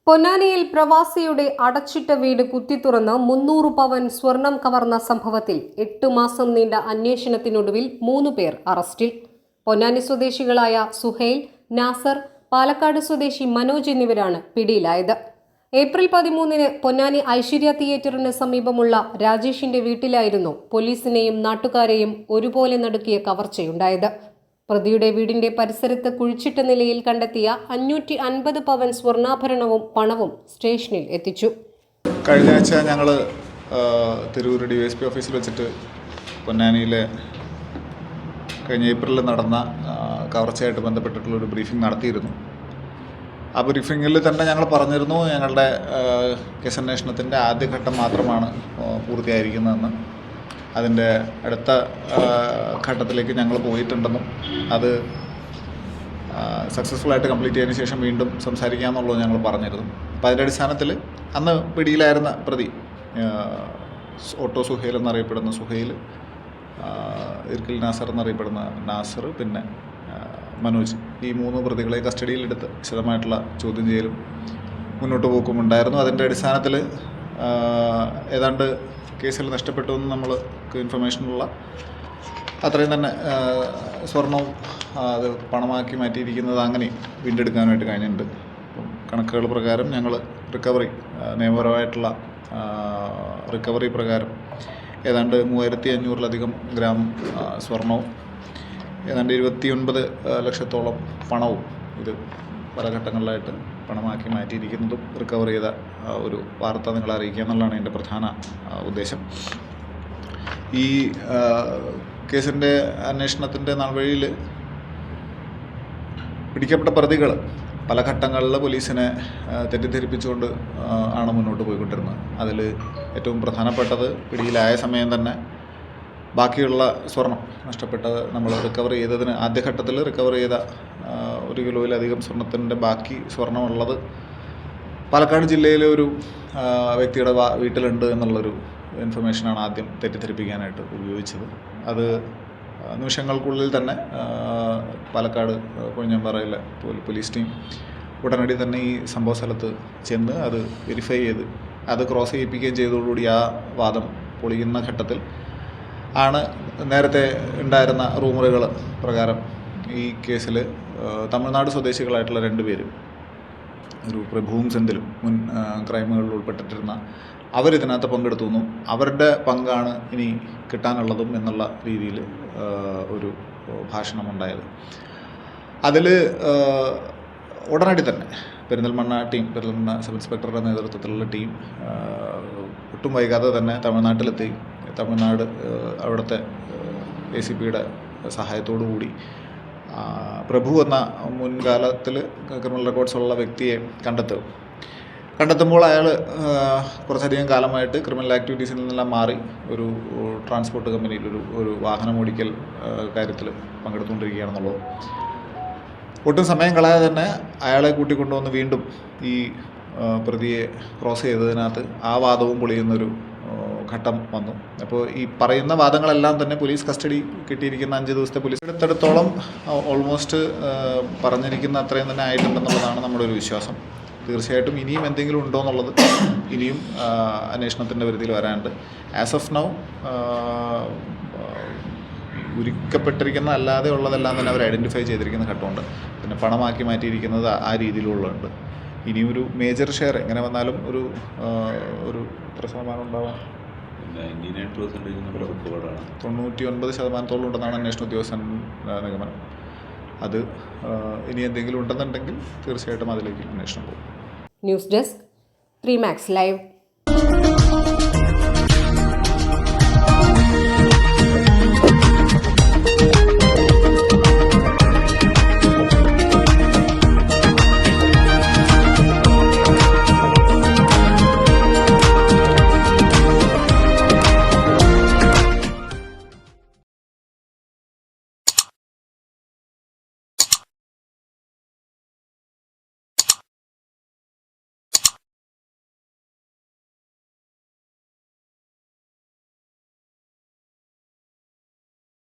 പൊന്നാനിയിൽ പ്രവാസിയുടെ അടച്ചിട്ട വീട് കുത്തിത്തുറന്ന് 300 പവൻ സ്വർണം കവർന്ന സംഭവത്തിൽ 8 മാസം നീണ്ട അന്വേഷണത്തിനൊടുവിൽ 3 പേർ അറസ്റ്റിൽ. പൊന്നാനി സ്വദേശികളായ സുഹൈൽ, നാസർ, പാലക്കാട് സ്വദേശി മനോജ് എന്നിവരാണ് പിടിയിലായത്. ഏപ്രിൽ 13-ന് പൊന്നാനി ഐശ്വര്യ തിയേറ്ററിന് സമീപമുള്ള രാജേഷിന്റെ വീട്ടിലായിരുന്നു പോലീസിനെയും നാട്ടുകാരെയും ഒരുപോലെ നടുക്കിയ കവർച്ചയുണ്ടായത്. പ്രതിയുടെ വീടിന്റെ പരിസരത്ത് കുഴിച്ചിട്ട നിലയിൽ കണ്ടെത്തിയ 550 പവൻ സ്വർണ്ണാഭരണവും പണവും സ്റ്റേഷനിൽ എത്തിച്ചു. കഴിഞ്ഞ ആഴ്ച ഞങ്ങൾ തിരൂർ DYSP ഓഫീസിൽ വെച്ചിട്ട് പൊന്നാനിയിലെ കഴിഞ്ഞ ഏപ്രിലിൽ നടന്ന കവർച്ചയായിട്ട് ബന്ധപ്പെട്ടിട്ടുള്ളൊരു ബ്രീഫിംഗ് നടത്തിയിരുന്നു. ആ ബ്രീഫിങ്ങിൽ തന്നെ ഞങ്ങൾ പറഞ്ഞിരുന്നു, ഞങ്ങളുടെ കേസന്വേഷണത്തിൻ്റെ ആദ്യഘട്ടം മാത്രമാണ് പൂർത്തിയായിരിക്കുന്നതെന്ന്. അതിൻ്റെ അടുത്ത ഘട്ടത്തിലേക്ക് ഞങ്ങൾ പോയിട്ടുണ്ടെന്നും അത് സക്സസ്ഫുള്ളായിട്ട് കംപ്ലീറ്റ് ചെയ്തതിന് ശേഷം വീണ്ടും സംസാരിക്കാമെന്നുള്ളത് ഞങ്ങൾ പറഞ്ഞിരുന്നു. അപ്പോൾ അതിൻ്റെ അടിസ്ഥാനത്തിൽ അന്ന് പിടിയിലായിരുന്ന പ്രതി ഓട്ടോ സുഹൈൽ എന്നറിയപ്പെടുന്ന സുഹൈൽ, ഇർക്കിൽ നാസർ എന്നറിയപ്പെടുന്ന നാസർ, പിന്നെ മനോജ്, ഈ 3 പ്രതികളെ കസ്റ്റഡിയിലെടുത്ത് വിശദമായിട്ടുള്ള ചോദ്യം ചെയ്യലും മുന്നോട്ട് പോക്കും ഉണ്ടായിരുന്നു. അതിൻ്റെ അടിസ്ഥാനത്തിൽ ഏതാണ്ട് കേസിൽ നഷ്ടപ്പെട്ടു എന്ന് നമ്മൾക്ക് ഇൻഫർമേഷനുള്ള അത്രയും തന്നെ സ്വർണവും അത് പണമാക്കി മാറ്റിയിരിക്കുന്നത് അങ്ങനെ വീണ്ടെടുക്കാനായിട്ട് കഴിഞ്ഞിട്ടുണ്ട്. അപ്പം കണക്കുകൾ പ്രകാരം ഞങ്ങൾ റിക്കവറി, നിയമപരമായിട്ടുള്ള റിക്കവറി പ്രകാരം ഏതാണ്ട് 3500-ലധികം ഗ്രാം സ്വർണവും ഏതാണ്ട് 29 ലക്ഷത്തോളം പണവും ഇത് പല ഘട്ടങ്ങളിലായിട്ട് പണമാക്കി മാറ്റിയിരിക്കുന്നതും റിക്കവർ ചെയ്ത ഒരു വാർത്ത നിങ്ങളെ അറിയിക്കുക എന്നുള്ളതാണ് എൻ്റെ പ്രധാന ഉദ്ദേശം. ഈ കേസിൻ്റെ അന്വേഷണത്തിൻ്റെ നാൾവഴിയിൽ പിടിക്കപ്പെട്ട പ്രതികൾ പല ഘട്ടങ്ങളിൽ പോലീസിനെ തെറ്റിദ്ധരിപ്പിച്ചുകൊണ്ട് ആണ് മുന്നോട്ട് പോയിക്കൊണ്ടിരുന്നത്. അതിൽ ഏറ്റവും പ്രധാനപ്പെട്ടത് പിടിയിലായ സമയം തന്നെ ബാക്കിയുള്ള സ്വർണം നഷ്ടപ്പെട്ടത് നമ്മൾ റിക്കവർ ചെയ്തതിന് ആദ്യഘട്ടത്തിൽ റിക്കവർ ചെയ്ത 1 കിലോയിലധികം സ്വർണത്തിൻ്റെ ബാക്കി സ്വർണ്ണമുള്ളത് പാലക്കാട് ജില്ലയിലെ ഒരു വ്യക്തിയുടെ വീട്ടിലുണ്ട് എന്നുള്ളൊരു ഇൻഫർമേഷനാണ് ആദ്യം തെറ്റിദ്ധരിപ്പിക്കാനായിട്ട് ഉപയോഗിച്ചത്. അത് നിമിഷങ്ങൾക്കുള്ളിൽ തന്നെ പാലക്കാട് കൊഴിഞ്ഞാമ്പാറയിലെ പോലീസ് ടീം ഉടനടി തന്നെ ഈ സംഭവ സ്ഥലത്ത് ചെന്ന് അത് വെരിഫൈ ചെയ്ത് അത് ക്രോസ് ചെയ്യിപ്പിക്കുകയും ചെയ്തതോടുകൂടി ആ വാദം പൊളിയുന്ന ഘട്ടത്തിൽ ആണ് നേരത്തെ ഉണ്ടായിരുന്ന റൂമറുകൾ പ്രകാരം ഈ കേസിൽ തമിഴ്നാട് സ്വദേശികളായിട്ടുള്ള 2 പേരും, ഒരു പ്രഭുവും സെന്തിലും, മുൻ ക്രൈമുകളിൽ ഉൾപ്പെട്ടിരുന്ന അവരിതിനകത്ത് പങ്കെടുത്തുവെന്നും അവരുടെ പങ്കാണ് ഇനി കിട്ടാനുള്ളതും എന്നുള്ള രീതിയിൽ ഒരു ഭാഷണമുണ്ടായത്. അതിൽ ഉടനടി തന്നെ പെരിന്തൽമണ്ണ സബ് ഇൻസ്പെക്ടറുടെ നേതൃത്വത്തിലുള്ള ടീം ഒട്ടും വൈകാതെ തന്നെ തമിഴ്നാട്ടിലെത്തി. തമിഴ്നാട് അവിടുത്തെ ACPയുടെ സഹായത്തോടു കൂടി പ്രഭു എന്ന മുൻകാലത്തിൽ ക്രിമിനൽ റെക്കോർഡ്സുള്ള വ്യക്തിയെ കണ്ടെത്തുമ്പോൾ അയാൾ കുറച്ചധികം കാലമായിട്ട് ക്രിമിനൽ ആക്ടിവിറ്റീസിൽ നിന്നെല്ലാം മാറി ഒരു ട്രാൻസ്പോർട്ട് കമ്പനിയിൽ ഒരു വാഹനം ഓടിക്കൽ കാര്യത്തിൽ പങ്കെടുത്തുകൊണ്ടിരിക്കുകയാണെന്നുള്ളത്. ഒട്ടും സമയം കളയാതെ തന്നെ അയാളെ കൂട്ടിക്കൊണ്ടുവന്ന് വീണ്ടും ഈ പ്രതിയെ ക്രോസ് ചെയ്തതിനകത്ത് ആ വാദവും പൊളിയുന്നൊരു ഘട്ടം വന്നു. അപ്പോൾ ഈ പറയുന്ന വാദങ്ങളെല്ലാം തന്നെ പോലീസ് കസ്റ്റഡി കിട്ടിയിരിക്കുന്ന 5 ദിവസത്തെ പോലീസ് എടുത്തിടത്തോളം ഓൾമോസ്റ്റ് പറഞ്ഞിരിക്കുന്ന അത്രയും തന്നെ ആയിട്ടുണ്ടെന്നുള്ളതാണ് നമ്മുടെ ഒരു വിശ്വാസം. തീർച്ചയായിട്ടും ഇനിയും എന്തെങ്കിലും ഉണ്ടോ എന്നുള്ളത് ഇനിയും അന്വേഷണത്തിൻ്റെ പരിധിയിൽ വരാനുണ്ട്. ആസ് ഓഫ് നൗ ഉരുക്കപ്പെട്ടിരിക്കുന്ന അല്ലാതെ ഉള്ളതെല്ലാം തന്നെ അവർ ഐഡൻറ്റിഫൈ ചെയ്തിരിക്കുന്ന ഘട്ടമുണ്ട്. പിന്നെ പണമാക്കി മാറ്റിയിരിക്കുന്നത് ആ രീതിയിലുള്ളതുണ്ട്. ഇനിയൊരു മേജർ ഷെയർ എങ്ങനെ വന്നാലും ഒരു എത്ര ശതമാനം ഉണ്ടാവാം, 99% ഉണ്ടെന്നാണ് അന്വേഷണ ഉദ്യോഗസ്ഥൻ നിഗമനം. അത് ഇനി എന്തെങ്കിലും ഉണ്ടെന്നുണ്ടെങ്കിൽ തീർച്ചയായിട്ടും അതിലേക്ക് അന്വേഷണം പോകും. News desk 3 Max Live.